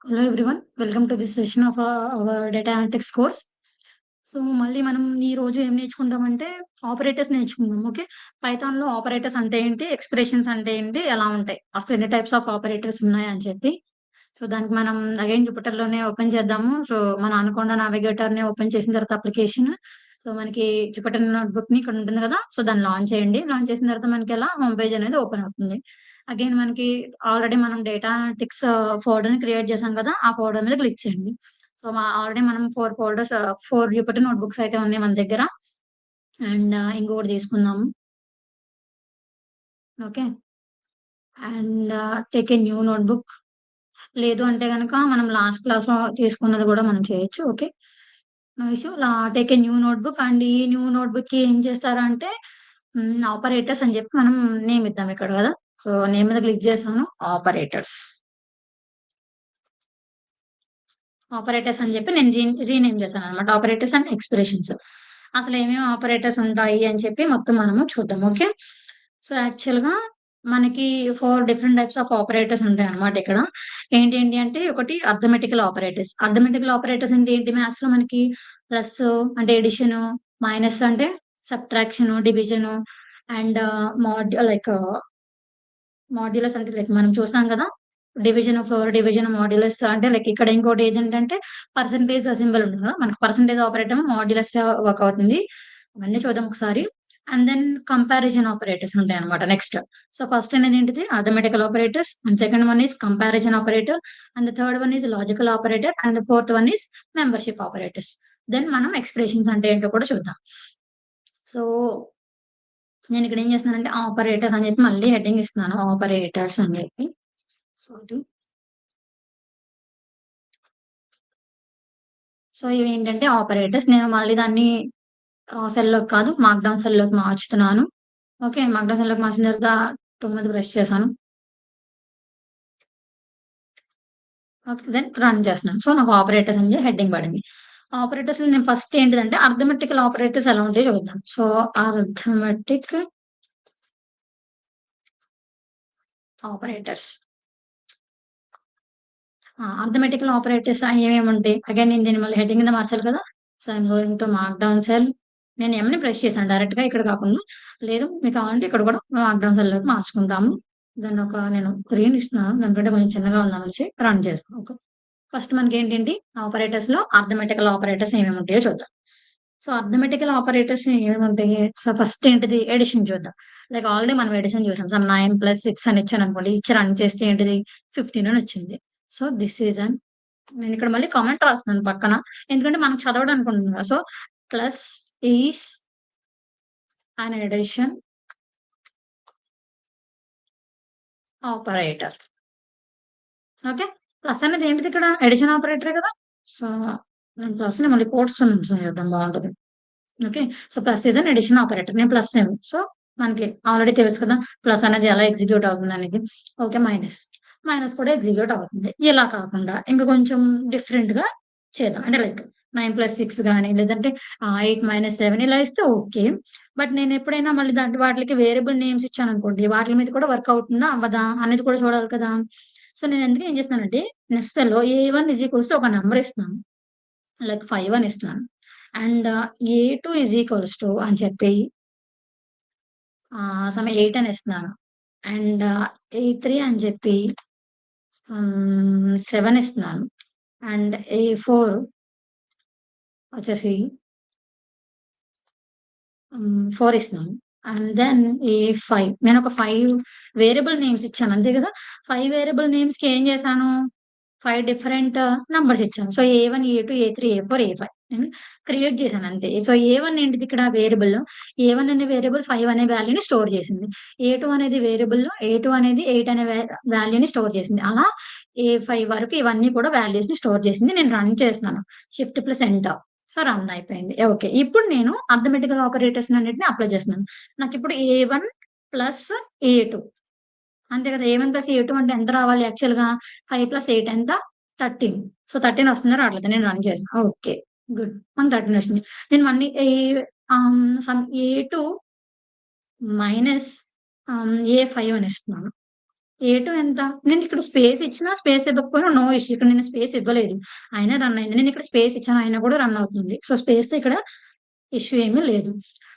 Hello everyone. Welcome to this session of our data analytics course. So, మళ్ళీ మనం ఈరోజు ఏం నేర్చుకుందామంటే ఆపరేటర్స్ నేర్చుకుందాం. ఓకే. పైథాన్‌లో ఆపరేటర్స్ అంటే ఏంటి? ఎక్స్‌ప్రెషన్స్ అంటే ఏంటి? ఎలా ఉంటాయి? అసలు ఎన్ని టైప్స్ ఆఫ్ ఆపరేటర్స్ ఉన్నాయని చెప్పి. సో, దానికి మనం అగైన్ జుపిటర్‌లోనే ఓపెన్ చేద్దాము. సో, మన అనకొండ నావిగేటర్‌ని ఓపెన్ చేసిన తర్వాత అప్లికేషన్. సో, మనకి జుపిటర్ నోట్‌బుక్‌ని ఇక్కడ ఉంటుంది కదా! సో, దాన్ని లాంచ్ చేయండి. లాంచ్ చేసిన తర్వాత మనకి ఇలా హోమ్ పేజ్ అనేది ఓపెన్ అవుతుంది. అగైన్ మనకి ఆల్రెడీ మనం డేటా అనలిటిక్స్ ఫోల్డర్‌ని క్రియేట్ చేసాం కదా! ఆ ఫోల్డర్ మీద క్లిక్ చేయండి. సో, ఆల్రెడీ మనం 4 ఫోల్డర్స్ 4 జుపిటర్ నోట్‌బుక్స్ అయితే ఉన్నాయి మన దగ్గర. అండ్ ఇంకొకటి తీసుకుందాము. Okay. And take a new notebook. లేదు అంటే గనక మనం లాస్ట్ క్లాస్‌లో తీసుకున్నది గూడా మనం చేయొచ్చు. Okay. No issue. Take a new notebook and ఈ న్యూ నోట్‌బుక్‌కి ఏం చేస్తారంటే ఆపరేటర్స్ అని చెప్పి మనం నేమ్ ఇద్దాం ఇక్కడ గదా! సో, నేమ్ మీద క్లిక్ చేశాను. ఆపరేటర్స్. ఆపరేటర్స్ అని చెప్పి నేను రీనేమ్ చేశాననమాట. Operators and expressions. అసలేమేమి ఆపరేటర్స్ ఉంటాయి అని చెప్పి మొత్తం మనము చూద్దాం. ఓకే. సో, యాక్చువల్‌గా మనకి 4 డిఫరెంట్ టైప్స్ ఆఫ్ ఆపరేటర్స్ ఉంటాయన్నమాట ఇక్కడ. ఏంటేంటి అంటే ఒకటి అర్థమెటికల్ ఆపరేటర్స్. అర్థమెటికల్ ఆపరేటర్స్ అంటే ఏంటి మ్యాథ్స్‌లో మనకి ప్లస్ అంటే అడిషను, మైనస్ అంటే subtraction, division and like modulus అంటే లైక్ మనం చూసాం కదా! డివిజన్, ఫ్లోర్ డివిజన్, మాడ్యులస్ అంటే లైక్ ఇక్కడ ఇంకోటి ఏదంటంటే పర్సెంటేజ్ సింబల్ ఉంటుంది కదా! మనకు పర్సెంటేజ్ ఆపరేటర్ మాడ్యులస్‌గా వర్క్ అవుతుంది. అవన్నీ చూద్దాం ఒకసారి. అండ్ దెన్ కంపారిజన్ ఆపరేటర్స్ ఉంటాయన్నమాట నెక్స్ట్. సో, ఫస్ట్ అనేది ఏంటిది arithmetical operators and second one is comparison operator and the third one is logical operator and the fourth one is membership operators. Then మనం expressions అంటే ఏంటో కూడా చూద్దాం. So, నేనిక్కడ ఏం చేస్తున్నానంటే ఆపరేటర్స్ అని చెప్పి మళ్ళీ హెడ్డింగ్ ఇస్తున్నాను. ఆపరేటర్స్ అని చెప్పి. సారీ. సో, ఇవేంటంటే ఆపరేటర్స్. నేను మళ్ళీ దాన్ని సెల్‌లోకి కాదు మార్క్‌డౌన్ సెల్‌లోకి మార్చుతున్నాను. ఓకే. మార్క్‌డౌన్ సెల్‌లోకి మార్చిన తర్వాత 9 ప్రెస్ చేశాను. ఓకే. దెన్ రన్ చేస్తున్నాను. సో, నాకు ఆపరేటర్స్ అని హెడ్డింగ్ పడింది. ఆపరేటర్స్‌లో నేను ఫస్ట్ ఏంటిదంటే అర్థమెటికల్ ఆపరేటర్స్ ఎలా ఉంటాయో చూద్దాం. So, arithmetic operators. Arithmetical operators ఏమేముంటాయి? అగైన్ నేను దీన్ని మళ్ళీ హెడ్డింగ్ కింద మార్చాలి కదా! So, I'm going to markdown cell. నేను ఎంని ప్రెస్ చేశాను డైరెక్ట్‌గా ఇక్కడ కాకుండా. లేదు మీకు కావాలంటే ఇక్కడ కూడా మార్క్‌డౌన్ సెల్‌లోకి మార్చుకుంటాము. నేను 3 ఇస్తున్నాను. దానికంటే కొంచెం చిన్నగా ఉందనేసి రన్ చేస్తాను. ఓకే. ఫస్ట్ మనకేంటేంటి ఆపరేటర్స్‌లో అర్థమెటికల్ ఆపరేటర్స్ ఏమేమి ఉంటాయో చూద్దాం. సో, అర్థమెటికల్ ఆపరేటర్స్ ఏమేముంటాయి? సో, ఫస్ట్ ఏంటిది అడిషన్ చూద్దాం. లైక్ ఆల్రెడీ మనం అడిషన్ చూసాం. 9 + 6 అని ఇచ్చాననుకోండి. ఇచ్చి రన్ చేస్తే ఏంటిది 15 అని వచ్చింది. సో, థిస్ ఈస్ అన్ నేనిక్కడ మళ్ళీ కామెంట్ రాస్తున్నాను పక్కన. ఎందుకంటే మనకు చదవడానికి ఉంటుంది కదా! So, plus is an addition operator. Okay. Plus అనేది ఏంటిదిక్కడ? అడిషన్ ఆపరేటరే కదా! సో, నేను ప్లస్‌ని మళ్ళీ కోట్స్‌లో మెన్షన్ చేద్దాం బావుంటది. Okay. So, plus is an addition operator. నేను ప్లస్ ఏమో. సో, మనకి ఆల్రెడీ తెలుసు కదా! ప్లస్ అనేది ఎలా ఎగ్జిక్యూట్ అవుతుందనేది. ఓకే. మైనస్. మైనస్ కూడా ఎగ్జిక్యూట్ అవుతుంది. ఇలా కాకుండా ఇంక కొంచెం డిఫరెంట్‌గా చేద్దాం. అంటే లైక్ 9 + 6 గాని లేదంటే 8 - 7 ఇలా ఇస్తే ఓకే. బట్ నేనెప్పుడైనా మళ్ళీ వాటిలకి వేరియబుల్ నేమ్స్ ఇచ్చాననుకోండి, వాటిల మీద కూడా వర్క్ అవుతుందా? అవ్వదా? అనేది కూడా చూడాలి కదా! సో, నేను అందుకే ఏం చేస్తున్నానంటే నెక్స్ట్ సెల్‌లో A1 ఒక నంబర్ ఇస్తున్నాను. లైక్ 5 అని ఇస్తున్నాను. అండ్ A2 అని చెప్పి 8 అని ఇస్తున్నాను. అండ్ A3 అని చెప్పి 7 ఇస్తున్నాను. అండ్ A4 వచ్చేసి 4 ఇస్తున్నాను. అండ్ దెన్ A5 నేనొక 5 వేరియబుల్ నేమ్స్ ఇచ్చాను. అంతే కదా! 5 వేరియబుల్ నేమ్స్‌కి ఏం చేశాను 5 డిఫరెంట్ నంబర్స్ ఇచ్చాను. సో, ఏ1, ఏ2, ఏ3, ఏ4, ఏ5 నేను క్రియేట్ చేశాను అంతే. సో, ఏ1 ఏంటిది ఇక్కడ వేరియబుల్. ఏ1 అనే వేరియబుల్ 5 అనే వాల్యూని స్టోర్ చేసింది. ఏ2 అనేది వేరియబుల్. ఏ2 అనేది 8 అనే వాల్యూని స్టోర్ చేసింది. అలా ఏ5 వరకు ఇవన్నీ కూడా వాల్యూస్‌ని స్టోర్ చేసింది. నేను రన్ చేస్తున్నాను. Shift plus enter. So, run అయిపోయింది. ఓకే. ఇప్పుడు నేను అర్థమెటికల్ ఆపరేటర్స్‌నన్నిటిని అప్లై చేస్తున్నాను. నాకిప్పుడు ఏ1 ప్లస్ ఏ2 అంతే కదా! ఏ1 ప్లస్ ఏ2 అంటే ఎంత రావాలి యాక్చువల్‌గా 5 + 8 ఎంత? 13. సో, 13 వస్తుందా? రావట్లేదా? నేను రన్ చేస్తా. ఓకే. గుడ్. మనకు 13 వచ్చింది. నేను మళ్ళీ సమ్ ఏ2 మైనస్ ఏ5 అని ఇస్తున్నాను. ఏ2 ఎంత? నేనిక్కడ స్పేస్ ఇచ్చినా, స్పేస్ ఇవ్వకపోయినా నో ఇష్యూ. ఇక్కడ నేను స్పేస్ ఇవ్వలేదు. అయినా రన్ అయింది. నేనిక్కడ స్పేస్ ఇచ్చాను. అయినా కూడా రన్ అవుతుంది. సో, స్పేస్‌తో ఇక్కడ ఇష్యూ ఏమీ లేదు.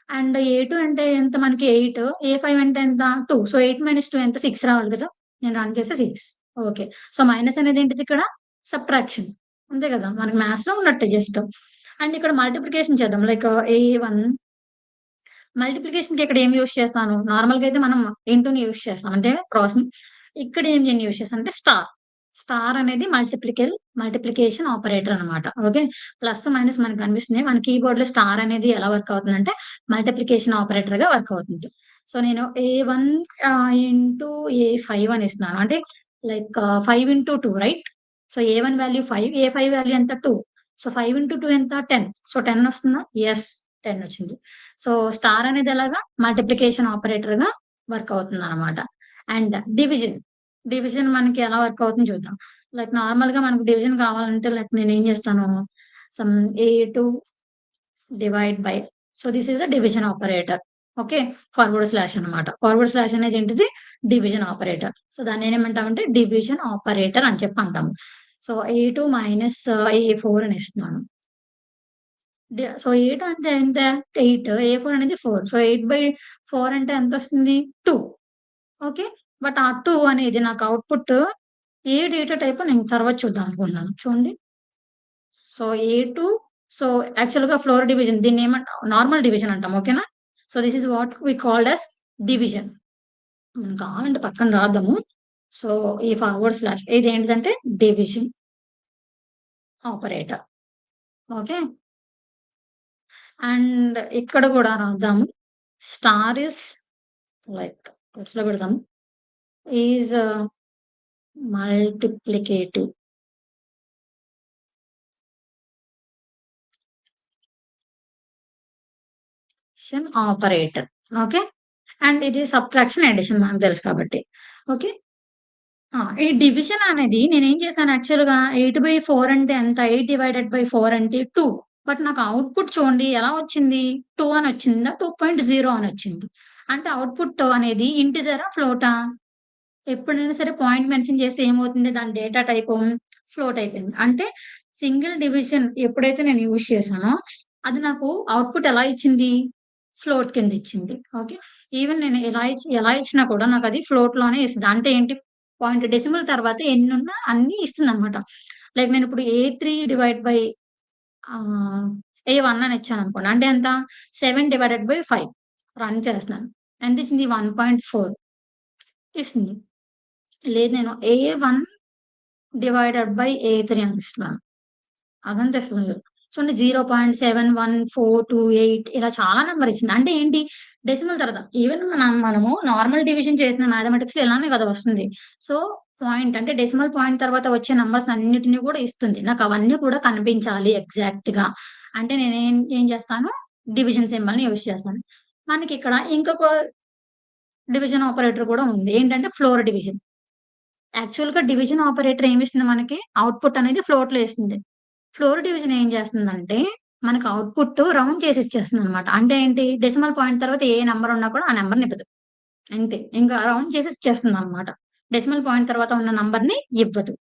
అండ్ ఏ2 అంటే ఎంత మనకి 8, ఏ5 అంటే ఎంత 2. సో, 8 - 2 ఎంత 6 రావాలి కదా! నేను రన్ చేస్తే 6. ఓకే. సో, మైనస్ అనేది ఏంటిది ఇక్కడ? సబ్ట్రాక్షన్. అంతే కదా! మనకి మ్యాథ్స్‌లో ఉన్నట్టే జస్ట్. అండ్ ఇక్కడ మల్టిప్లికేషన్ చేద్దాం. లైక్ ఏ1 మల్టిప్లికేషన్‌కి ఇక్కడ ఏం యూజ్ చేస్తాను? నార్మల్‌గా అయితే మనం ఇంటూని యూజ్ చేస్తాం. అంటే క్రాస్‌ని. ఇక్కడ ఏం యూజ్ చేస్తానంటే స్టార్. స్టార్ అనేది మల్టిప్లికేషన్ ఆపరేటర్ అనమాట. ఓకే. ప్లస్, మైనస్ మనకు కనిపిస్తుంది. మన కీబోర్డ్‌లో స్టార్ అనేది ఎలా వర్క్ అవుతుందంటే మల్టిప్లికేషన్ ఆపరేటర్‌గా వర్క్ అవుతుంది. సో, నేను ఏ1 ఇంటూ ఏ5 అని ఇస్తున్నాను. అంటే like 5 into 2 right? So, A one value 5, A five value ఎంత 2. సో, 5 ఇంటూ 2 ఎంత 10. సో, 10 వస్తుందా? యెస్. 10 వచ్చింది. సో, స్టార్ అనేది ఎలాగా మల్టిప్లికేషన్ ఆపరేటర్‌గా వర్క్ అవుతుందనమాట. And division. డివిజన్ మనకి ఎలా వర్క్ అవుతుందో చూద్దాం. లైక్ నార్మల్‌గా మనకు డివిజన్ కావాలంటే లైక్ నేనేం చేస్తాను, sum A two divide by, so, this is a division operator. Okay. Forward slash అనమాట. ఫార్వర్డ్ స్లాష్ అనేది ఏంటిది? Division operator. సో, దాన్నేమంటామంటే డివిజన్ ఆపరేటర్ అని చెప్పి అంటాము. సో, ఏ2 మైనస్ ఏ4 అని ఇస్తున్నాను. సో, 8 అంటే ఎంత? 8. ఏ4 అనేది 4. సో, 8/4 అంటే ఎంతొస్తుంది? 2. ఓకే. బట్ ఆ 2 అనేది నాకు ఔట్‌పుట్ ఏ డేటా టైపో నేను తర్వాత చూద్దాం అనుకుంటున్నాను. చూడండి. సో, ఏ2, సో, యాక్చువల్‌గా ఫ్లోర్ డివిజన్ నార్మల్ డివిజన్ అంటాం. ఓకేనా? So, this is what we called as division. కావాలంటే పక్కన రాద్దాము. సో, ఈ ఫార్వర్డ్ స్లాష్ ఇదేంటిదంటే డివిజన్ ఆపరేటర్. ఓకే. అండ్ ఇక్కడ గూడా రాద్దాము. స్టార్ ఈస్ లైక్ క్వోట్స్‌లో పెడదాం. Is multiplicative operator. Okay. And ఇది సబ్ట్రాక్షన్, అడిషన్ మనకు తెలుసు కాబట్టి. ఓకే. ఈ డివిజన్ అనేది నేనేం చేశాను యాక్చువల్‌గా 8/4 అంటే ఎంత? 8/4 అంటే 2. బట్ నాకు ఔట్‌పుట్ చూడండి ఎలా వచ్చింది? 2 అని వచ్చిందా? 2.0 అని వచ్చింది. అంటే ఔట్‌పుట్ అనేది ఇంటిజరా? ఫ్లోటా? ఎప్పుడైనా సరే పాయింట్ మెన్షన్ చేస్తే ఏమవుతుంది? దాని డేటా టైపు ఫ్లోట్ అయిపోయింది. అంటే సింగిల్ డివిజన్ ఎప్పుడైతే నేను యూజ్ చేశానో, అది నాకు ఔట్‌పుట్ ఎలా ఇచ్చింది? ఫ్లోట్ కింద ఇచ్చింది. ఓకే. ఈవెన్ నేను ఎలా ఇచ్చినా కూడా నాకది ఫ్లోట్‌లోనే ఇస్తది. అంటే ఏంటి? పాయింట్ డెసిమల్ తర్వాత ఎన్నున్నా అన్నీ ఇస్తుందనమాట. లైక్ నేనిప్పుడు ఏ3 డివైడ్ బై ఆహ్, ఏ1 అని ఇచ్చాననుకోండి. అంటే ఎంత? 7/5 రన్ చేస్తున్నాను. ఎంతిచ్చింది? 1.4 ఇస్తుంది. లేదు నేను ఏ1 డివైడెడ్ బై ఏ3 అని ఇస్తున్నాను. అదంతా ఇస్తుంది. చూడండి 0.71428 ఇలా చాలా నంబర్ ఇచ్చింది. అంటే ఏంటి? డెసిమల్ తర్వాత ఈవెన్ మనము నార్మల్ డివిజన్ చేసిన మ్యాథమెటిక్స్‌లో ఇలానే కదా వస్తుంది. సో, పాయింట్ అంటే డెసిమల్ పాయింట్ తర్వాత వచ్చే నంబర్స్ అన్నిటిని కూడా ఇస్తుంది. నాకు అవన్నీ కూడా కనిపించాలి ఎగ్జాక్ట్‌గా. అంటే ఏం చేస్తాను? డివిజన్ సింబల్‌ని యూజ్ చేస్తాను. మనకిక్కడ ఇంకొక డివిజన్ ఆపరేటర్ కూడా ఉంది. ఏంటంటే ఫ్లోర్ డివిజన్. యాక్చువల్‌గా డివిజన్ ఆపరేటర్ ఏమిస్తుంది మనకి? ఔట్‌పుట్ అనేది ఫ్లోట్‌లో ఇస్తుంది. ఫ్లోర్ డివిజన్ ఏం చేస్తుందంటే, మనకు ఔట్‌పుట్ రౌండ్ చేసి ఇచ్చేస్తుందనమాట. అంటే ఏంటి? డెసిమల్ పాయింట్ తర్వాత ఏ నంబర్ ఉన్నా కూడా ఆ నంబర్‌ని ఇవ్వదు. అంతే. ఇంకా రౌండ్ చేసి ఇచ్చేస్తుందనమాట. డెసిమల్ పాయింట్ తర్వాత ఉన్న నంబర్‌ని ఇవ్వదు.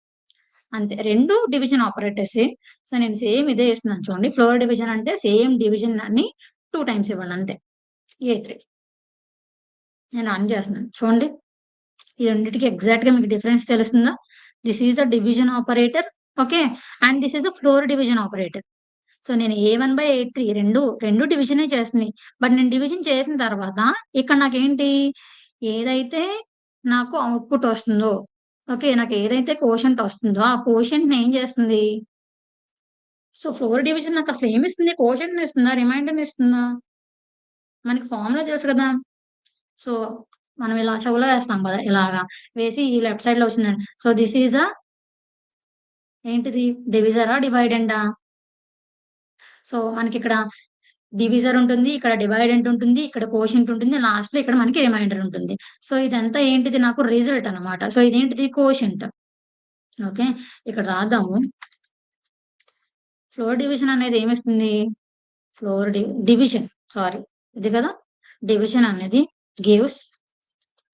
అంతే. 2 డివిజన్ ఆపరేటర్సే. సో, నేను సేమ్ ఇదే ఇస్తున్నాను చూడండి. ఫ్లోర్ డివిజన్ అంటే సేమ్ డివిజన్‌ని 2 టైమ్స్ ఇవ్వండి అంతే. ఏ3 నేను రన్ చేస్తున్నాను. చూడండి. ఈ రెండిటికి ఎగ్జాక్ట్‌గా మీకు డిఫరెన్స్ తెలుస్తుందా? This is the division operator. Okay. And this is the floor division operator. So, నేను ఏ1/ఏ3 రెండు డివిజనే చేస్తున్నాయి. బట్ నేను డివిజన్ చేసిన తర్వాత ఇక్కడ నాకేంటి, ఏదైతే నాకు ఔట్‌పుట్ వస్తుందో, ఓకే. నాకు ఏదైతే కోషంట్ వస్తుందో, ఆ కోషంట్‌ని ఏం చేస్తుంది, సో, ఫ్లోర్ డివిజన్ నాకసలు ఏమిస్తుంది? కోషంట్‌ని ఇస్తుందా? రిమైండర్‌ని ఇస్తుందా? మనకి ఫార్ములా తెలుసు కదా! సో, మనం ఇలా చెవులో వేస్తాం కదా! ఇలాగా వేసి ఈ లెఫ్ట్ సైడ్‌లో వచ్చిందని. సో, దిస్ ఈస్ ఏంటిది? డివిజరా? డివైడెండా? సో, మనకిక్కడ డివిజర్ ఉంటుంది. ఇక్కడ డివైడెంట్ ఉంటుంది. ఇక్కడ కోషెంట్ ఉంటుంది. లాస్ట్‌లో ఇక్కడ మనకి రిమైండర్ ఉంటుంది. సో, ఇదంతా ఏంటిది నాకు రిజల్ట్ అన్నమాట. సో, ఇదేంటిది కోషెంట్. ఓకే. ఇక్కడ రాద్దాము. ఫ్లోర్ డివిజన్ అనేది ఏమిస్తుంది? Floor division sorry. ఇది కదా! డివిజన్ అనేది gives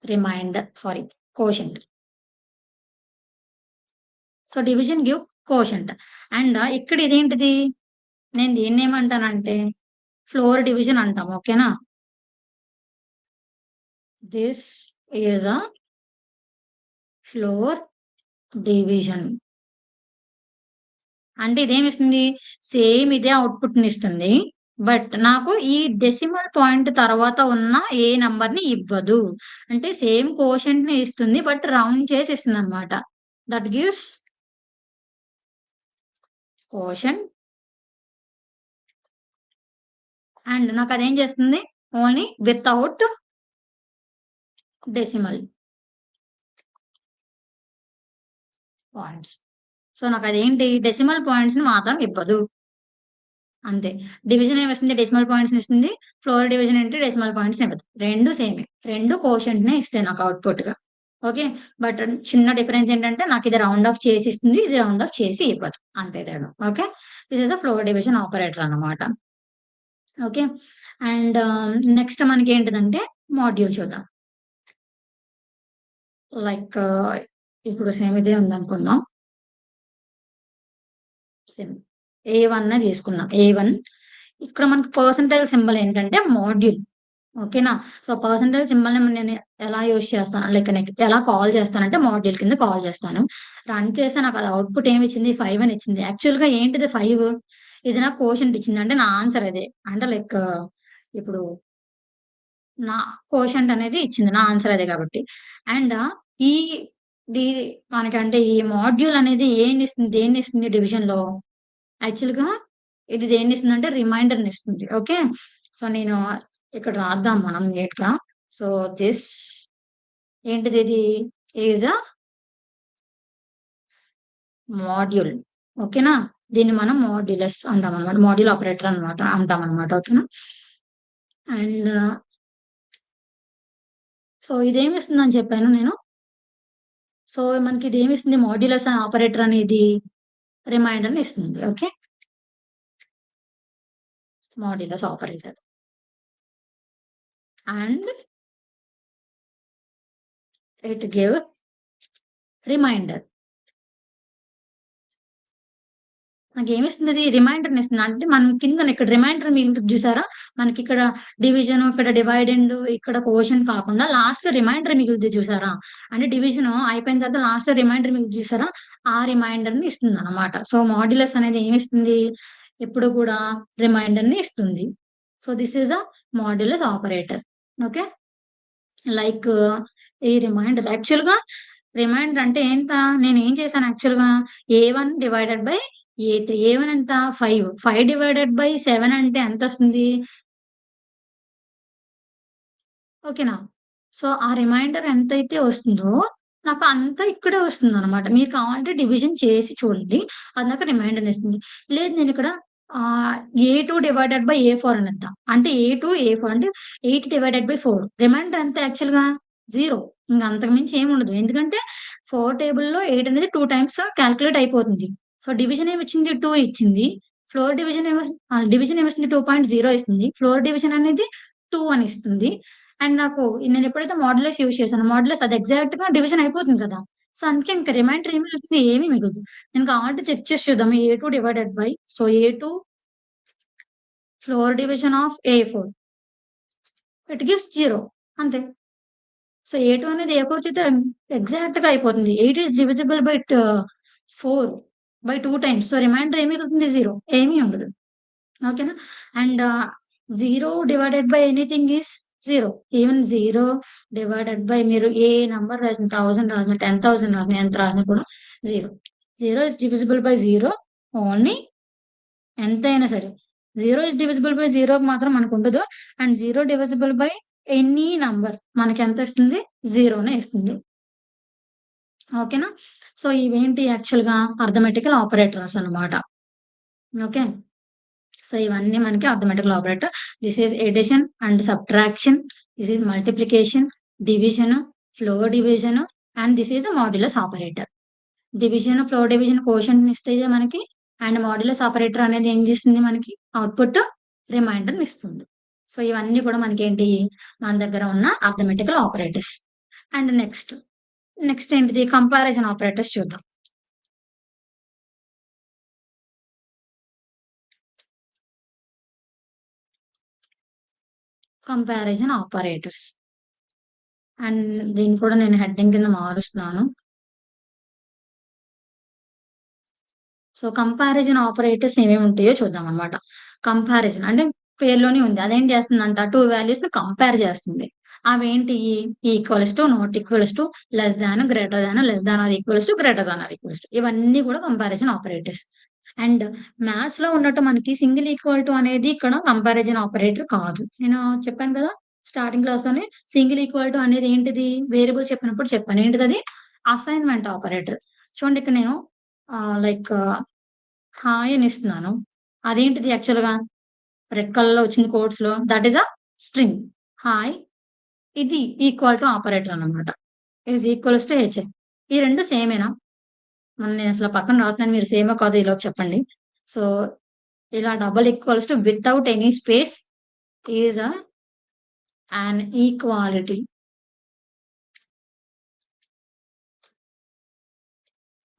remainder sorry quotient. So, division give quotient. And ఇక్కడ ఇదేంటిది? నేను దీన్నేమంటానంటే ఫ్లోర్ డివిజన్ అంటాం. ఓకేనా? This is a floor division. అంటే ఇదేమిస్తుంది? సేమ్ ఇదే ఔట్‌పుట్‌నిస్తుంది. బట్ నాకు ఈ డెసిమల్ పాయింట్ తర్వాత ఉన్న ఏ నంబర్‌ని ఇవ్వదు. అంటే సేమ్ కోషంట్‌నే ఇస్తుంది. బట్ రౌండ్ చేసి ఇస్తుందనమాట. దట్ గివ్స్ కోషంట్ అండ్ నాకదేం చేస్తుంది? Only without decimal points. So, నాకదేంటి డెసిమల్ పాయింట్స్‌ని మాత్రం ఇవ్వదు. అంతే. డివిజన్ ఏమిస్తుంది? డెసిమల్ పాయింట్స్‌ని ఇస్తుంది. ఫ్లోర్ డివిజన్ ఏంటి? డెసిమల్ పాయింట్స్‌ని ఇవ్వదు. 2 సేమే. 2 కోషంట్‌నే ఇస్తాయి నాకు ఔట్‌పుట్‌గా. ఓకే. బట్ చిన్న డిఫరెన్స్ ఏంటంటే నాకిది రౌండ్ ఆఫ్ చేసి ఇస్తుంది. ఇది రౌండ్ ఆఫ్ చేసి ఇవ్వదు. అంతే తేడా. Okay. This is a floor division operator అన్నమాట. ఓకే. అండ్ నెక్స్ట్ మనకేంటిదంటే మాడ్యూల్ చూద్దాం. లైక్ ఇప్పుడు సేమ్ ఇదే ఉందనుకుందాం. సేమ్ ఏ1 తీసుకుందాం. ఏ1 ఇక్కడ మనకి పర్సెంటైల్ సింబల్ ఏంటంటే మాడ్యూల్. ఓకేనా? సో, పర్సెంటేజ్ సింబల్‌ని నేను ఎలా యూజ్ చేస్తాను? లైక్ ఎలా కాల్ చేస్తానంటే మాడ్యూల్ కింద కాల్ చేస్తాను. రన్ చేస్తే నాకది ఔట్‌పుట్ ఏమిచ్చింది? 5 అని ఇచ్చింది. యాక్చువల్‌గా ఏంటిది 5? ఇది నాకు కోషంట్ ఇచ్చింది. అంటే నా ఆన్సర్ అదే. అంటే లైక్ ఇప్పుడు నా కోషంట్ అనేది ఇచ్చింది. నా ఆన్సర్ అదే కాబట్టి. అండ్ ఈ ది మనకంటే ఈ మాడ్యూల్ అనేది దేన్నిస్తుంది డివిజన్‌లో? యాక్చువల్‌గా ఇది దేన్నిస్తుందంటే రిమైండర్‌నిస్తుంది. ఓకే. సో, నేను ఇక్కడ రాద్దాం మనం నీట్‌గా. సో, దిస్ ఏంటిదిది? Is a module. ఓకేనా? దీన్ని మనం మాడ్యులస్ అంటామనమాట. మాడ్యూల్ ఆపరేటర్ అంటామనమాట. ఓకేనా? అండ్ సో, ఇదేమిస్తుందని చెప్పాను నేను. సో, మనకిదేమిస్తుంది మాడ్యులస్ ఆపరేటర్ అనేది రిమైండర్‌ని ఇస్తుంది. Okay. Modulus operator. And it give remainder. నాకేమిస్తుందది? రిమైండర్‌నిస్తుంది. అంటే మనం కిందన ఇక్కడ రిమైండర్ మిగులుతది జూసారా? మనకిక్కడ డివిజను, ఇక్కడ డివైడెండ్, ఇక్కడ కోషంట్ కాకుండా లాస్ట్‌లో రిమైండర్ మిగులుతది జూసారా? అంటే డివిజను అయిపోయిన తర్వాత లాస్ట్‌లో రిమైండర్ మిగులుతది జూసారా? ఆ రిమైండర్‌ని ఇస్తుందనమాట. సో, మాడ్యులస్ అనేది ఏమిస్తుంది? ఎప్పుడు కూడా రిమైండర్‌ని ఇస్తుంది. So, this is a modulus operator. Okay. Like ఈ రిమైండర్ యాక్చువల్‌గా రిమైండర్ అంటే నేనేం చేశాను యాక్చువల్‌గా ఏ1 డివైడెడ్ బై ఏ3 ఏ1 ఎంత 5. 5 డివైడెడ్ బై 7 అంటే ఎంతొస్తుంది? ఓకేనా? సో, ఆ రిమైండర్ ఎంతైతే వస్తుందో నాకు అంతా ఇక్కడే వస్తుందనమాట. మీరు కావాలంటే డివిజన్ చేసి చూడండి. అది నాకు రిమైండర్‌నిస్తుంది. లేదు నేనిక్కడ ఆహ్, ఏ2 డివైడెడ్ బై ఏ4 అనేద్దాం. అంటే ఏ2, ఏ4 అంటే 8 డివైడెడ్ బై 4 రిమైండర్ ఎంత యాక్చువల్‌గా 0. ఇంక అంతకు మించి ఏముండదు. ఎందుకంటే 4 టేబుల్‌లో 8 అనేది 2 టైమ్స్ కాలిక్యులేట్ అయిపోతుంది. సో, డివిజన్ ఏమిచ్చింది? 2 ఇచ్చింది. డివిజన్ ఏమొస్తుంది? 2.0 ఇస్తుంది. ఫ్లోర్ డివిజన్ అనేది 2 అని ఇస్తుంది. అండ్ నాకు నేనెప్పుడైతే మోడ్యులస్ యూజ్ చేశానో, మోడ్యులస్ అది ఎగ్జాక్ట్‌గా డివిజన్ అయిపోతుంది కదా! సో, అందుకే ఇంక రిమైండర్ ఏం మిగులుతుంది? ఏమీ మిగలదు. నేను కావాలంటే చెక్ చేసి చూద్దాం. A two divided by so, A two floor division of ఏ4 ఇట్ గివ్స్ 0 అంతే. సో, ఏ2 అనేది ఏ4 చేత ఎగ్జాక్ట్‌గా అయిపోతుంది. 8 is divisible by 4 by 2 times. So, remainder ఏం మిగులుతుంది? 0 ఏమీ ఉండదు. ఓకేనా? And 0 divided by anything is 0. Even 0 divided by మీరు ఏ నంబర్ రాసిన 1000 రాసిన, 10,000 రాసిన, ఎంత రాసినా కూడా 0. 0 ఈస్ డివిజిబుల్ బై 0 ఓన్లీ ఎంతైనా సరే. 0 ఈస్ డివిజిబుల్ బై 0 మాత్రం మనకుండదు. And 0 divisible by any number మనకెంత ఇస్తుంది? 0నే ఇస్తుంది. ఓకేనా? సో, ఇవేంటి యాక్చువల్‌గా అర్థమెటికల్ ఆపరేటర్స్ అన్నమాట. ఓకే. సో, ఇవన్నీ మనకి arithmetical operator. This is addition and subtraction. This is multiplication, division, floor division and this is the modulus operator. Division, floor division కోషంట్‌నిస్తాయి మనకి. అండ్ మాడ్యులస్ ఆపరేటర్ అనేది ఏం చేస్తుంది మనకి ఔట్‌పుట్ రిమైండర్‌నిస్తుంది. సో, ఇవన్నీ కూడా మనకేంటి మన దగ్గర ఉన్న అర్థమెటికల్ ఆపరేటర్స్. అండ్ నెక్స్ట్ ఏంటిది కంపారిజన్ ఆపరేటర్స్ చూద్దాం. Comparison operators. అండ్ దీన్ని కూడా నేను హెడ్డింగ్ కింద మారుస్తున్నాను. సో, కంపారిజన్ ఆపరేటర్స్ ఏమేమి ఉంటాయో చూద్దామనమాట. కంపారిజన్ అంటే పేరులోనే ఉంది. అదేం చేస్తుందంట 2 వాల్యూస్‌ని కంపేర్ చేస్తుంది. అవేంటి? Equals to, not equals to, less than, greater than, less than or equals to, greater than or equals to ఇవన్నీ కూడా కంపారిజన్ ఆపరేటర్స్. అండ్ మ్యాథ్స్‌లో ఉన్నట్టు మనకి సింగిల్ ఈక్వల్ టు అనేది ఇక్కడ కంపారిజన్ ఆపరేటర్ కాదు. నేను చెప్పాను కదా! స్టార్టింగ్ క్లాస్‌లోనే సింగిల్ ఈక్వల్ టు అనేది ఏంటిది? వేరియబుల్ చెప్పినప్పుడు చెప్పాను. ఏంటిదది? Assignment operator. చూడండి ఇక్కడ నేను లైక్ హాయ్ అని ఇస్తున్నాను. అదేంటిది యాక్చువల్‌గా? రెడ్ కలర్‌లో వచ్చింది కోట్స్‌లో. That is string. హాయ్ ఇది ఈక్వల్ టు ఆపరేటర్ అన్నమాట. Is equals to H I. ఈ 2 సేమేనా? నేనసల పక్కన రాస్తున్నాను. మీరు సేమో కాదో ఈలోపు చెప్పండి. సో, ఇలా double equals to without any space is an equality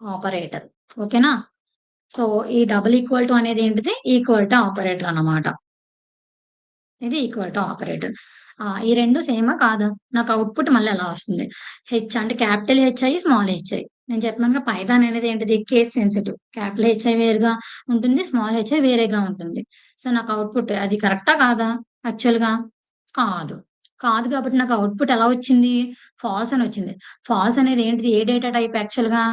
operator. ఓకేనా? సో, ఈ డబుల్ ఈక్వల్ టు అనేది ఏంటిది? ఈక్వల్ టు ఆపరేటర్ అన్నమాట. ఇది ఈక్వల్ టు ఆపరేటర్. ఈ 2 సేమా కాదా? నాకు అవుట్‌పుట్ మళ్ళీ ఎలా వస్తుంది? హెచ్ అంటే క్యాపిటల్ హెచ్‌ఐ, స్మాల్ హెచ్‌ఐ. నేను చెప్పానుగా పైథాన్ అనేది ఏంటిది? Case sensitive. క్యాపిటల్ హెచ్‌ఐ వేరుగా ఉంటుంది. స్మాల్ హెచ్‌ఐ వేరేగా ఉంటుంది. సో, నాకు అవుట్‌పుట్ అది కరెక్టా కాదా? యాక్చువల్‌గా కాదు. కాదు కాబట్టి నాకు అవుట్‌పుట్ ఎలా వచ్చింది? ఫాల్స్ అని వచ్చింది. ఫాల్స్ అనేది ఏంటిది? ఏ డేటా టైప్ యాక్చువల్‌గా?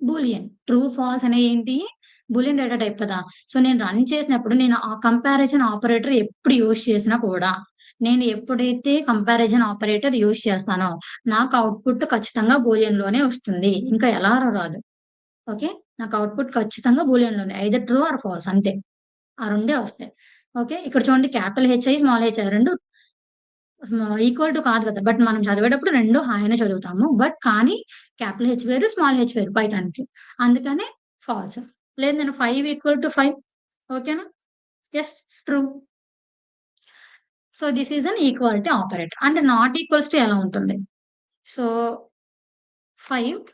బూలియన్. ట్రూ, ఫాల్స్ అనేయేంటి? బూలియన్ డేటా టైప్ కదా! సో, నేను రన్ చేసినప్పుడు నేను ఆ కంపారిజన్ ఆపరేటర్ ఎప్పుడు యూజ్ చేసినా కూడా, నేను ఎప్పుడైతే కంపారిజన్ ఆపరేటర్ యూజ్ చేస్తానో, నాకు అవుట్‌పుట్ ఖచ్చితంగా బూలియన్‌లోనే వస్తుంది. ఇంకా ఎలాగో రాదు. ఓకే. నాకు అవుట్‌పుట్ ఖచ్చితంగా బూలియన్‌లోనే. ఐదర్ ట్రూ ఆర్ ఫాల్స్ అంతే. ఆ రెండే వస్తాయి. ఓకే. ఇక్కడ చూడండి capital H I, small H I 2 equal to కాదు కదా! బట్ మనం చదివేటప్పుడు 2 హాయ్ అనే చదువుతాము. బట్ కానీ క్యాపిటల్ హెచ్ వేరు, స్మాల్ హెచ్ వేరు పైథాన్‌కి. అందుకనే ఫాల్స్. లేదు నేను 5 ఈక్వల్ టు 5 ఓకేనా? Yes true. So, this is an equality operator. అంటే నాట్ ఈక్వల్స్ టు ఎలా ఉంటుంది? సో, 5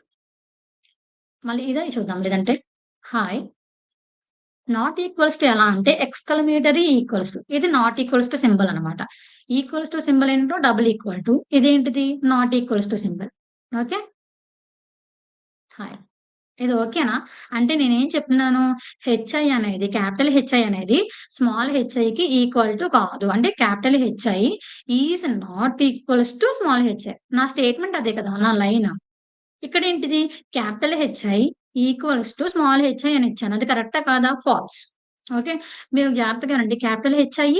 మళ్ళీ ఇదే చూద్దాం లేదంటే హాయ్ నాట్ ఈక్వల్స్ టు ఎలా అంటే ఎక్స్‌క్లమేటరీ ఈక్వల్స్ టు. ఇది నాట్ ఈక్వల్స్ టు సింబల్ అన్నమాట. ఈక్వల్స్ టు సింబల్ ఏంటో డబుల్ ఈక్వల్ టు. ఇదేంటిది? Not equals to symbol. Okay. Hi. ఇది ఓకేనా? అంటే నేనేం చెప్తున్నాను? హెచ్‌ఐ అనేది క్యాపిటల్ హెచ్‌ఐ అనేది స్మాల్ హెచ్‌ఐకి ఈక్వల్ టు కాదు. అంటే capital H I is not equals to small H I. నా స్టేట్‌మెంట్ అదే కదా! నా లైన్. ఇక్కడేంటిది? Capital H I equals to small H I అని ఇచ్చాను. అది కరెక్టా కాదా? ఫాల్స్. ఓకే. మీరు జాగ్రత్తగా వినండి. Capital H I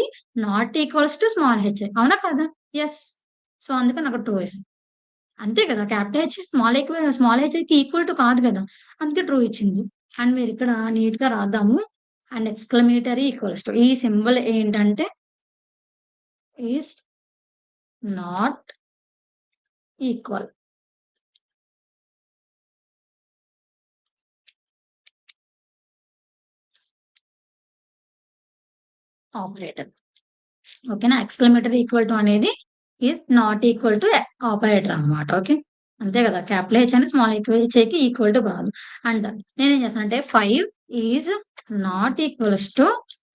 not equals to small H I అవునా కాదా? యెస్. సో, అందుకని అక్కడ ట్రూ ఇస్తుంది. అంతే కదా! క్యాపిటల్ హెచ్ స్మాల్ హెచ్‌కి ఈక్వల్ టు కాదు కదా! అందుకే ట్రూ ఇచ్చింది. అండ్ మీరిక్కడ నీట్‌గా రాద్దాము. అండ్ ఎక్స్‌క్లమేటరీ ఈక్వల్స్ టు ఈ సింబల్ ఏంటంటే ఈస్ నాట్ ఈక్వల్ ఆపరేటర్. ఓకేనా? ఎక్స్‌క్లమేటరీ ఈక్వల్ టు అనేది is not equal to operator అన్నమాట. ఓకే. అంతే కదా! క్యాపిటల్ హెచ్ అనేది స్మాల్ హెచ్‌ఐకి ఈక్వల్ టు కాదు. అండ్ నేనేం చేస్తానంటే 5 ఈస్ నాట్ ఈక్వల్స్ టు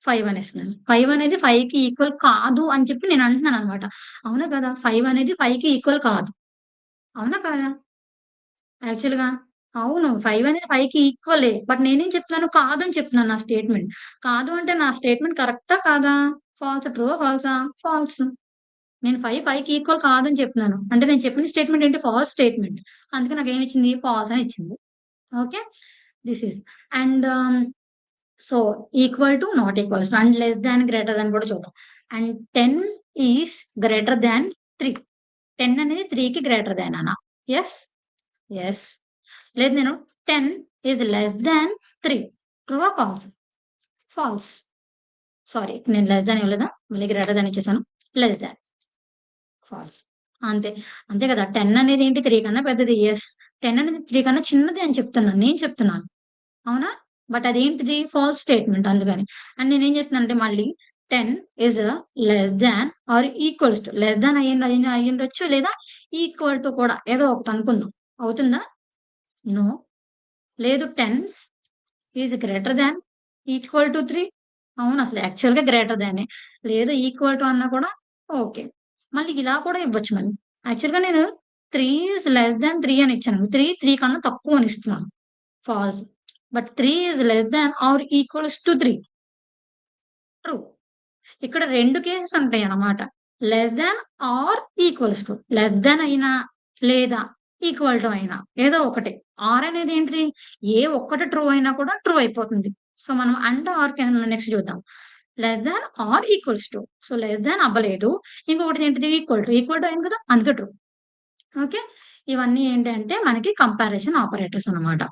5 అనేస్తున్నాను. 5 అనేది 5కి ఈక్వల్ కాదు అని చెప్పి నేను అంటున్నాననమాట. అవునా కదా! 5 అనేది 5కి ఈక్వల్ కాదు. అవునా కాదా? యాక్చువల్‌గా. అవును. 5 అనేది 5కి ఈక్వలే. బట్ నేనేం చెప్తున్నాను కాదని చెప్తున్నాను నా స్టేట్‌మెంట్. కాదు అంటే నా స్టేట్‌మెంట్ కరెక్టా కాదా? ఫాల్స్ ట్రూవా? ఫాల్సా? ఫాల్స్. నేను 5కి ఈక్వల్ కాదని చెప్తున్నాను. అంటే నేను చెప్పిన స్టేట్‌మెంట్ ఏంటి? False statement. అందుకే నాకేమిచ్చింది? ఫాల్స్ అని ఇచ్చింది. Okay. This is and so, equal to, not equals to and less than, greater than కూడా చూద్దాం. And 10 is greater than 3. 10 అనేది 3కి గ్రేటర్ థాన్ అనా? యెస్. యెస్. లేదు నేను 10 is less than 3. True or false? False. Sorry నేను less than ఇవ్వలేదా? మళ్ళీ గ్రేటర్ థాన్ ఇచ్చేసాను. Less than. ఫాల్స్. అంతే. అంతే కదా! 10 అనేది ఏంటి 3 కన్నా పెద్దది. యెస్. 10 అనేది 3 కన్నా చిన్నది అని చెప్తున్నాను. నేను చెప్తున్నాను. అవునా? బట్ అదేంటిది ఫాల్స్ స్టేట్‌మెంట్ అందుకని. అండ్ నేనేం చేస్తున్నానంటే మళ్ళీ 10 is less than or equals to less than అయ్యుండొచ్చు లేదా ఈక్వల్ టు కూడా ఏదో ఒకటి అనుకుందాం. అవుతుందా? నో. లేదు 10 is greater than equal to 3 అవును. అసలు యాక్చువల్‌గా గ్రేటర్ థానే. లేదు ఈక్వల్ టు అన్నా కూడా ఓకే. మళ్ళీ ఇలా కూడా ఇవ్వచ్చు మనం. యాక్చువల్‌గా నేను 3 ఈస్ లెస్ థాన్ 3 అని ఇచ్చాను. 3 కన్నా తక్కువ అని ఇస్తున్నాను. False. But 3 is less than or equals to 3 true. ఇక్కడ 2 కేసెస్ ఉంటాయన్నమాట. Less than or equals to. Less than అయినా, లేదా ఈక్వల్ టు అయినా ఏదో ఒకటి. ఆర్ అనేది ఏంటిది? ఏ ఒక్కటి ట్రూ అయినా కూడా ట్రూ అయిపోతుంది. సో, మనం అండ్, ఆర్ కింద నెక్స్ట్ చూద్దాం. Less than or equals to. So, less than అవ్వలేదు. ఇంకొకటి ఏంటిది? Equal to. ఈక్వల్ టు అయింది కదా! అందుకే ట్రూ. ఓకే. ఇవన్నీ ఏంటంటే మనకి కంపారిజన్ ఆపరేటర్స్ అన్నమాట.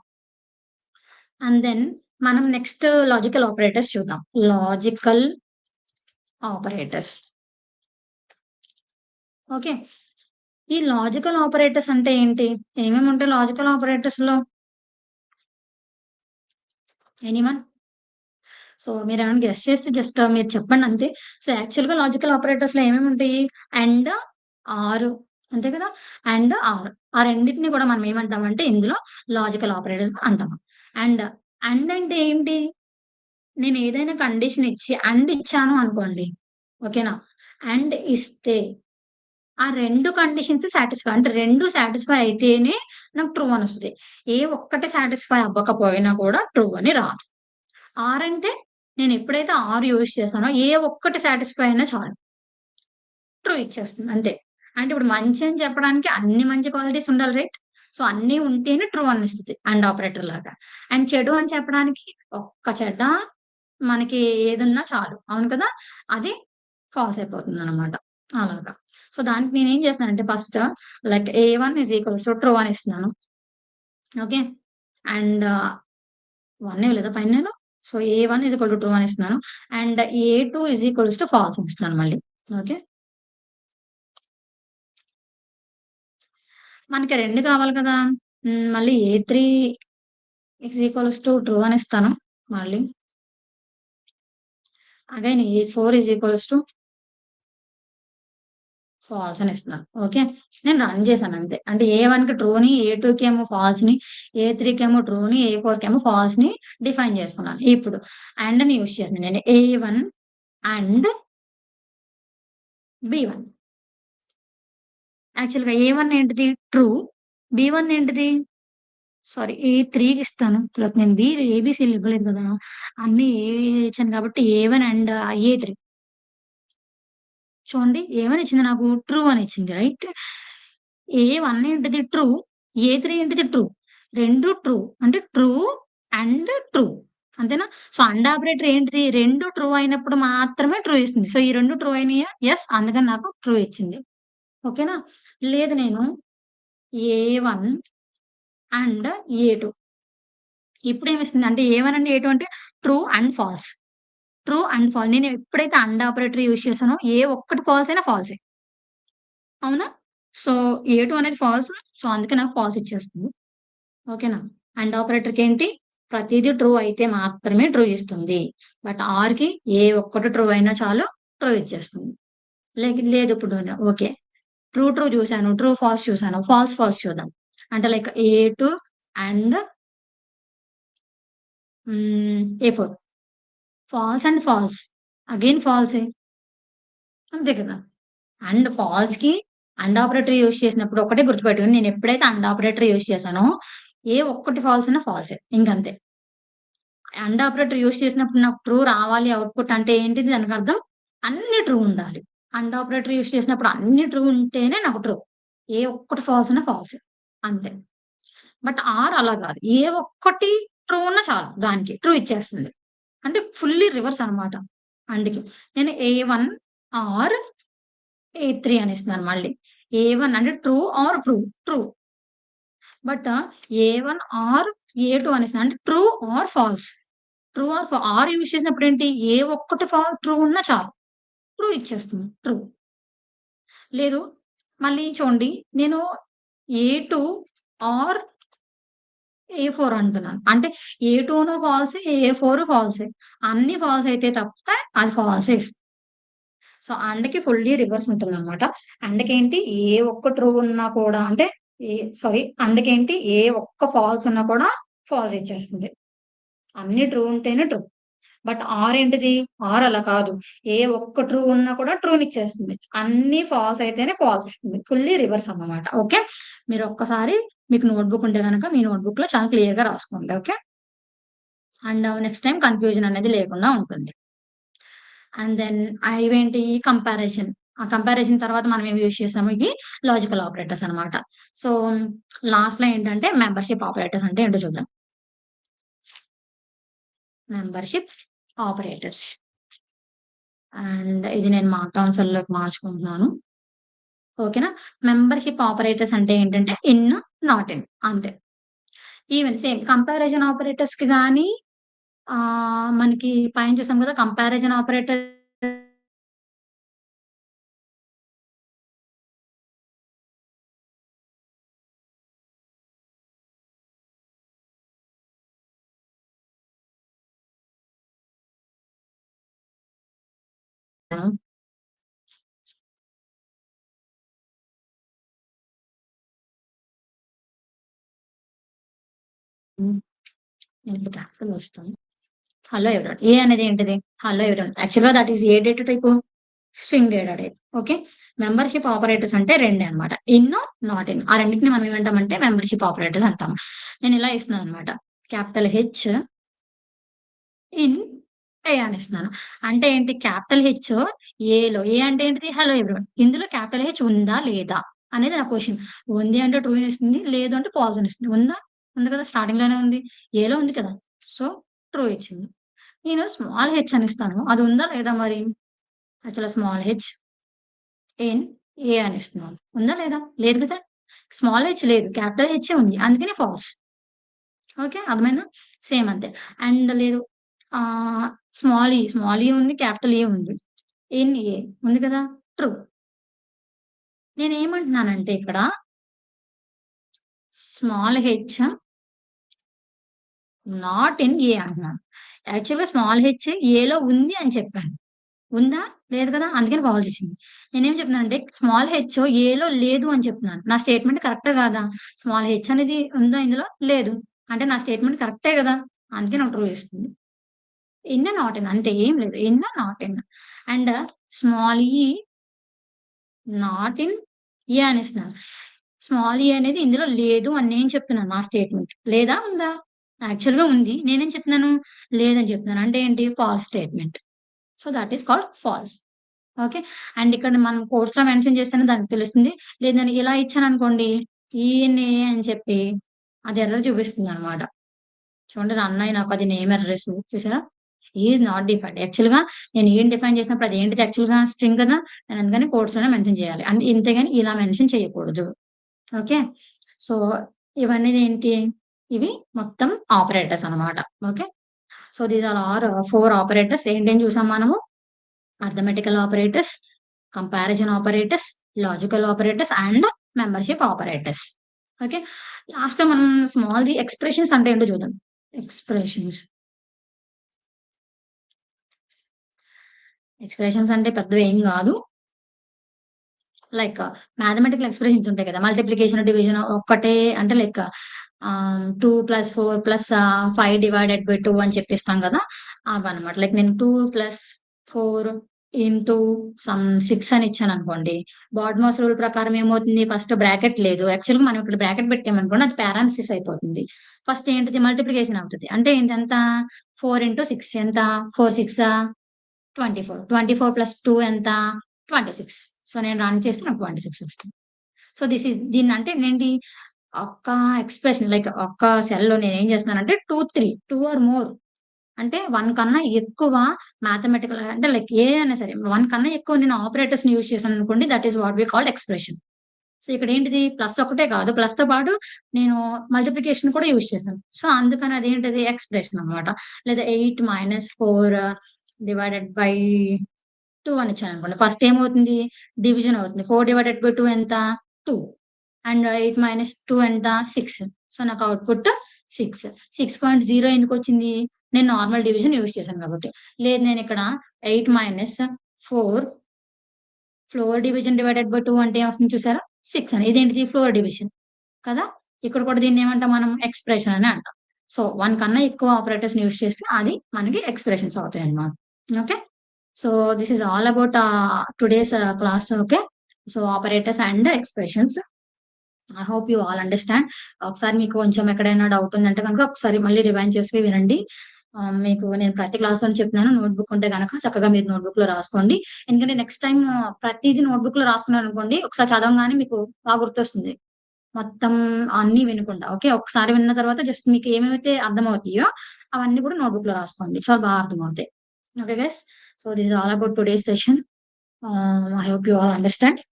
అండ్ దెన్ మనం నెక్స్ట్ లాజికల్ ఆపరేటర్స్ చూద్దాం. Logical operators. ఓకే. ఈ లాజికల్ ఆపరేటర్స్ అంటే ఏంటి? ఏమేమి ఉంటాయి లాజికల్ ఆపరేటర్స్‌లో? ఎనీవన్? సో, మీరేమైనా గెస్ చేస్తే జస్ట్ మీరు చెప్పండి అంతే. సో, యాక్చువల్‌గా లాజికల్ ఆపరేటర్స్‌లో ఏమేమి ఉంటాయి? అండ్, ఆర్ అంతే కదా! And, or. ఆ రెండిటిని కూడా మనం ఏమంటామంటే ఇందులో లాజికల్ ఆపరేటర్స్ అంటాము. అండ్, అండ్ అంటే ఏంటి? నేను ఏదైనా కండిషన్ ఇచ్చి అండ్ ఇచ్చాను అనుకోండి. ఓకేనా? అండ్ ఇస్తే ఆ 2 కండిషన్స్ సాటిస్ఫై అంటే 2 సాటిస్ఫై అయితేనే నాకు ట్రూ అనొస్తది. ఏ ఒక్కటి సాటిస్ఫై అవ్వకపోయినా కూడా ట్రూ అని రాదు. ఆర్ అంటే నేనెప్పుడైతే ఆర్ యూజ్ చేశానో ఏ ఒక్కటి సాటిస్ఫై అయినా చాలు. ట్రూ ఇచ్చేస్తుంది అంతే. అంటే ఇప్పుడు మంచి అని చెప్పడానికి అన్ని మంచి క్వాలిటీస్ ఉండాలి రైట్? సో, అన్నీ ఉంటేనే ట్రూ అనిస్తది అండ్ ఆపరేటర్ లాగా. అండ్ చెడు అని చెప్పడానికి ఒక్క చెడ్డ మనకి ఏదున్నా చాలు. అవును కదా! అది ఫాల్స్ అయిపోతుందనమాట. అలాగా. సో, దానికి నేనేం చేస్తున్నానంటే first like A one is equals to true అని ఇస్తున్నాను. ఓకే. అండ్ 1 ఇవ్వలేదా పైన నేను? So, A one is equal to true అని ఇస్తున్నాను. And A two is equals to false అని ఇస్తున్నాను మళ్ళీ. ఓకే. మనకి 2 కావాలి కదా! మళ్ళీ ఏ3 ఈజ్ ఈక్వల్స్ టు ట్రూ అని ఇస్తాను మళ్ళీ. అగైన్ ఏ4 ఈజ్ ఈక్వల్స్ టు ఫాల్స్ అని ఇస్తున్నాను. ఓకే. నేను రన్ చేశాను అంతే. అంటే ఏ1కి ట్రూని, ఏ2కేమో ఫాల్స్‌ని, ఏ3కేమో ట్రూని, ఏ4కేమో ఫాల్స్‌ని డిఫైన్ చేసుకున్నాను. ఇప్పుడు అండ్‌ని యూజ్ చేస్తున్నాను నేను. ఏ1 అండ్ బి1. యాక్చువల్‌గా ఏ1 ఏంటిది? ట్రూ. బి1 ఏంటిది? సారీ ఏ3కి ఇస్తాను. లైక్ నేను ఏబీసీలు ఇవ్వలేదు కదా! అన్నీ ఇచ్చాను కాబట్టి ఏ1 అండ్ ఏ3. చూడండి ఏ1 ఇచ్చింది నాకు ట్రూ అని ఇచ్చింది రైట్. ఏ1 ఏంటిది? ట్రూ. ఏ3 ఏంటిది? ట్రూ. 2 ట్రూ. అంటే ట్రూ అండ్ ట్రూ. అంతేనా? సో, అండ్ ఆపరేటర్ ఏంటిది? 2 ట్రూ అయినప్పుడు మాత్రమే ట్రూ ఇస్తుంది. సో, ఈ 2 ట్రూ అయినాయా? యెస్. అందుకని నాకు ట్రూ ఇచ్చింది. ఓకేనా? లేదు నేను ఏ1 అండ్ ఏ2 ఇప్పుడేమిస్తుంది? అంటే ఏ1 అండ్ ఏ2 అంటే true and false. True and false. నేను ఎప్పుడైతే అండ్ ఆపరేటర్ యూజ్ చేశానో ఏ ఒక్కటి ఫాల్స్ అయినా ఫాల్సే. అవునా? సో, ఏ2 అనేది ఫాల్స్. సో, అందుకే నాకు ఫాల్స్ ఇచ్చేస్తుంది. ఓకేనా? అండ్ ఆపరేటర్‌కేంటి? ప్రతీదీ ట్రూ అయితే మాత్రమే ట్రూ ఇస్తుంది. బట్ ఆర్‌కి ఏ ఒక్కటి ట్రూ అయినా చాలు ట్రూ ఇచ్చేస్తుంది. లేదు ఇప్పుడు ఓకే. ట్రూ చూసాను. ట్రూ, ఫాల్స్ చూసాను. ఫాల్స్ చూద్దాం. అంటే లైక్ ఏ2 అండ్ ఏ4. False and false. అగైన్ ఫాల్సే. అంతే కదా! అండ్ ఫాల్స్‌కి అండ్ ఆపరేటర్ యూజ్ చేసినప్పుడు ఒకటే గుర్తుపెట్టుకోండి. నేనెప్పుడైతే అండ్ ఆపరేటర్ యూజ్ చేశానో, ఏ ఒక్కటి ఫాల్స్ ఉన్నా ఫాల్సే. ఇంకంతే. అండ్ ఆపరేటర్ యూజ్ చేసినప్పుడు నాకు ట్రూ రావాలి అవుట్‌పుట్ అంటే ఏంటిది? దానికర్థం అన్నీ ట్రూ ఉండాలి. అండ్ ఆపరేటర్ యూజ్ చేసినప్పుడు అన్నీ ట్రూ ఉంటేనే నాకు ట్రూ. ఏ ఒక్కటి ఫాల్స్ ఉన్నా ఫాల్సే. అంతే. బట్ ఆర్ అలా గాదు. ఏ ఒక్కటి ట్రూ ఉన్నా చాలు దానికి. ట్రూ ఇచ్చేస్తుంది. అంటే ఫుల్లీ రివర్స్ అనమాట అండ్‌కి. నేను ఏ1 ఆర్ ఏ3 అనేస్తున్నాను మళ్ళీ. ఏ1 అంటే true or true. True. But A one or A two అనేసాను. అంటే true or false. True or or use చేసినప్పుడేంటి ఏ ఒక్కటి ట్రూ ఉన్నా చాలు. ట్రూ ఇచ్చేస్తుంది. ట్రూ. లేదు మళ్ళీ చూడండి నేను ఏ2 ఆర్ ఏ4 అంటున్నాను. అంటే ఏ2ను ఫాల్సే, ఏ4 ఫాల్సే. అన్ని ఫాల్స్ అయితే తప్పితే అది ఫాల్సే ఇస్తుంది. సో, అండ్‌కి ఫుల్లీ రివర్స్ ఉంటుందనమాట. అండ్‌కేంటి ఏ ఒక్క ట్రూ ఉన్నా కూడా అంటే అండ్‌కేంటి ఏ ఒక్క ఫాల్స్ ఉన్నా కూడా ఫాల్స్ ఇచ్చేస్తుంది. అన్ని ట్రూ ఉంటేనే ట్రూ. బట్ ఆర్ ఏంటిది? ఆర్ అలా కాదు. ఏ ఒక్క ట్రూ ఉన్నా కూడా ట్రూనిచ్చేస్తుంది. అన్నీ ఫాల్స్ అయితేనే ఫాల్స్ ఇస్తుంది. ఫుల్లీ రివర్స్ అన్నమాట. ఓకే. మీరు ఒక్కసారి మీకు నోట్‌బుక్ ఉంటే గనక మీ నోట్‌బుక్‌లో చాలా క్లియర్‌గా రాసుకోండి. Okay. And next time confusion అనేది లేకుండా ఉంటుంది. అండ్ దెన్ ఇవేంటి కంపారిజన్. ఆ కంపారిజన్ తర్వాత మనం ఏం యూజ్ చేసాము ఇది లాజికల్ ఆపరేటర్స్ అన్నమాట. సో, లాస్ట్‌లో ఏంటంటే మెంబర్‌షిప్ ఆపరేటర్స్ అంటే ఏంటో చూద్దాం. Membership operators. అండ్ ఇది నేను మార్క్‌డౌన్ మార్చుకుంటున్నాను. ఓకేనా? మెంబర్‌షిప్ ఆపరేటర్స్ అంటే ఏంటంటే ఇన్, నాట్ ఇన్ అంతే. ఈవెన్ సేమ్ కంపారిజన్ ఆపరేటర్స్‌కి గాని మనకి పైన చూసాం కదా! కంపారిజన్ ఆపరేటర్ హ్మ్. నేను క్యాపిటల్ వస్తాను. Hello everyone. ఏ అనేది ఏంటిది? Hello everyone. యాక్చువల్‌గా that is a data type? String data type. Okay. Membership operators అంటే రెండే అన్నమాట. In, not in. ఆ రెండిటిని మనం ఏమంటామంటే మెంబర్‌షిప్ ఆపరేటర్స్ అంటాం. నేను ఇలా ఇస్తున్నానన్నమాట. క్యాపిటల్ హెచ్ ఇన్ ఏ అని ఇస్తున్నాను. అంటే ఏంటి క్యాపిటల్ హెచ్ ఏలో ఏ అంటే ఏంటిది? Hello everyone. ఇందులో క్యాపిటల్ హెచ్ ఉందా? లేదా? అనేది నా క్వెషన్. ఉంది అంటే ట్రూ అనిస్తుంది. లేదు అంటే ఫాల్స్ అనిస్తుంది. ఉందా? ఉంది కదా! స్టార్టింగ్‌లోనే ఉంది. ఏలో ఉంది కదా! సో, ట్రూ ఇచ్చింది. నేను స్మాల్ హెచ్ అని ఇస్తాను. అది ఉందా? లేదా మరి? యాక్చువల్‌గా స్మాల్ హెచ్ ఎన్ ఏ అని ఇస్తున్నాను. ఉందా? లేదా? లేదు కదా! స్మాల్ హెచ్ లేదు. క్యాపిటల్ హెచ్చే ఉంది. అందుకనే ఫాల్స్. ఓకే. అర్థమైందా? సేమ్ అంతే. అండ్ లేదు ఆహ్, స్మాల్ ఈ ఉంది. క్యాపిటల్ ఏ ఉంది. ఇన్ ఏ ఉంది కదా! ట్రూ. నేనేమంటున్నానంటే ఇక్కడ small H not in a అంటున్నాను. యాక్చువల్‌గా స్మాల్ హెచ్ ఏలో ఉంది అని చెప్పాను. ఉందా? లేదు కదా! అందుకని ఫాల్స్ ఇచ్చింది. నేనేం చెప్తున్నానంటే స్మాల్ హెచ్ ఏలో లేదు అని చెప్తున్నాను. నా స్టేట్‌మెంట్ కరెక్టా కాదా? స్మాల్ హెచ్ అనేది ఉందా ఇందులో? లేదు. అంటే నా స్టేట్‌మెంట్ కరెక్టే గదా! అందుకే నాకు ట్రూ ఇస్తుంది. ఇన్, నాట్ ఇన్ అంతే ఏం లేదు. In, not in. And small ఈ నాట్ ఇన్ ఏ అనేస్తున్నాను. స్మాల్ ఈ అనేది ఇందులో లేదు అని నేను చెప్తున్నాను నా స్టేట్‌మెంట్. లేదా? ఉందా? యాక్చువల్‌గా ఉంది. నేనేం చెప్తున్నాను? లేదని చెప్తున్నాను. అంటే ఏంటి? False statement. So, that is called false. Okay. And ఇక్కడ మనం కోర్స్‌లో మెన్షన్ చేస్తేనే దానికి తెలుస్తుంది. లేదు నేను ఇలా ఇచ్చాననుకోండి, ఈఎన్ఏ అని చెప్పి అది ఎర్రర్ చూపిస్తుందనమాట. చూడండి రన్ అయినాక అది నేమ్ ఎర్రర్స్ చూసారా? Is not defined. యాక్చువల్‌గా నేను ఈని డిఫైన్ చేసినప్పుడు అదేంటిది యాక్చువల్‌గా స్ట్రింగ్ కదా! నేను అందుకని కోట్స్‌లోనే మెన్షన్ చేయాలి. అండ్ ఇంతేగాని ఇలా మెన్షన్ చేయకూడదు. ఓకే. సో, ఇవన్నీ ఏంటి? ఇవి మొత్తం ఆపరేటర్స్ అనమాట. Okay. So, these are 4 operators ఏంటేం చూసాం మనము? Arithmetical operators, comparison operators, logical operators and membership operators. Okay. లాస్ట్‌లో మనం స్మాల్ ఎక్స్‌ప్రెషన్స్ అంటే ఏంటో చూద్దాం. ఎక్స్‌ప్రెషన్స్. ఎక్స్‌ప్రెషన్స్ అంటే పెద్దవేం గాదు. లైక్ మ్యాథమెటికల్ ఎక్స్‌ప్రెషన్స్ ఉంటాయి కదా! మల్టిప్లికేషన్, డివిజన్ ఒక్కటే అంటే లైక్ 2 + 4 + 5 డివైడెడ్ బై 2 అని చెప్పిస్తాం గదా! అవన్నమాట. లైక్ నేను 2 + 4 ఇంటూ సమ్ 6 అని ఇచ్చాననుకోండి. బాడ్మాస్ రూల్ ప్రకారం ఏమవుతుంది? ఫస్ట్ బ్రాకెట్ లేదు. యాక్చువల్‌గా మనం ఇక్కడ బ్రాకెట్ పెట్టామనుకోండి అది పారాంథసిస్ అయిపోతుంది. ఫస్ట్ ఏంటిది? మల్టిప్లికేషన్ అవుతది. అంటే ఏంటి ఎంత? 4 ఇంటూ 6 ఎంత? 4 సిక్సా 24. 24 + 2 ఎంత? 26. సో, నేను రన్ చేస్తే నాకు 26 వస్తుంది. సో, దీన్నంటే ఏంటి? ఒక్క ఎక్స్‌ప్రెషన్ లైక్ ఒక్క సెల్‌లో నేనేం చేస్తున్నానంటే 2, 3 2 ఆర్ మోర్ అంటే 1 కన్నా ఎక్కువ మ్యాథమెటికల్ అంటే లైక్ ఏ అయినా సరే 1 కన్నా ఎక్కువ నేను ఆపరేటర్స్‌ని యూజ్ చేశాననుకోండి that is what we called expression. So, ఇక్కడేంటిది ప్లస్ ఒకటే కాదు ప్లస్‌తో పాటు నేను మల్టిప్లికేషన్ కూడా యూజ్ చేశాను. సో, అందుకని అదేంటిది ఎక్స్‌ప్రెషన్ అన్నమాట. లేదా 8 - 4 డివైడెడ్ బై 2 అని ఇచ్చాననుకోండి. ఫస్ట్ ఏమవుతుంది? డివిజన్ అవుతుంది. 4/2 ఎంత? 2 అండ్ 8 - 2 ఎంత? 6. సో, నాకు ఔట్‌పుట్ 6. 6.0 ఎందుకొచ్చింది? నేను నార్మల్ డివిజన్ యూజ్ చేశాను కాబట్టి. లేదు నేనిక్కడ 8 - 4 ఫ్లోర్ డివిజన్ డివైడెడ్ బై 2 అంటే ఏమొస్తుంది చూసారా? 6 అని. ఇదేంటిది? ఫ్లోర్ డివిజన్ కదా! ఇక్కడ కూడా దీన్నేమంటాం మనం? ఎక్స్‌ప్రెషన్ అని అంటాం. సో 1 కన్నా ఎక్కువ ఆపరేటర్స్‌ని యూజ్ చేస్తే అది మనకి ఎక్స్‌ప్రెషన్స్ అవుతాయన్నమాట. Okay. So this is all about today's class. Okay. So operators and expressions. I hope you all understand. ఒకసారి మీకు కొంచెం ఎక్కడైనా డౌట్ ఉందంటే గనుక ఒకసారి మళ్ళీ రివైండ్ చేసి వినండి. మీకు నేను ప్రతి క్లాస్‌లోను చెప్తున్నాను. నోట్‌బుక్ ఉంటే గనక చక్కగా మీరు నోట్‌బుక్‌లో రాసుకోండి. ఎందుకంటే నెక్స్ట్ టైమ్ ప్రతీదీ నోట్‌బుక్‌లో రాసుకున్నారనుకోండి, ఒకసారి చదవంగానే మీకు బాగా గుర్తొస్తుంది. మొత్తం అన్నీ వినకుండా. ఓకే. ఒకసారి విన్న తర్వాత జస్ట్ మీకు ఏమేమైతే అర్థమవుతాయో అవన్నీ కూడా నోట్‌బుక్‌లో రాసుకోండి. చాలా బాగా అర్థమవుతాయి. Okay guys. So this is all about today's session. I hope you all understand.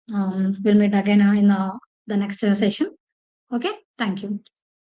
We'll meet again in the next session. Okay. Thank you.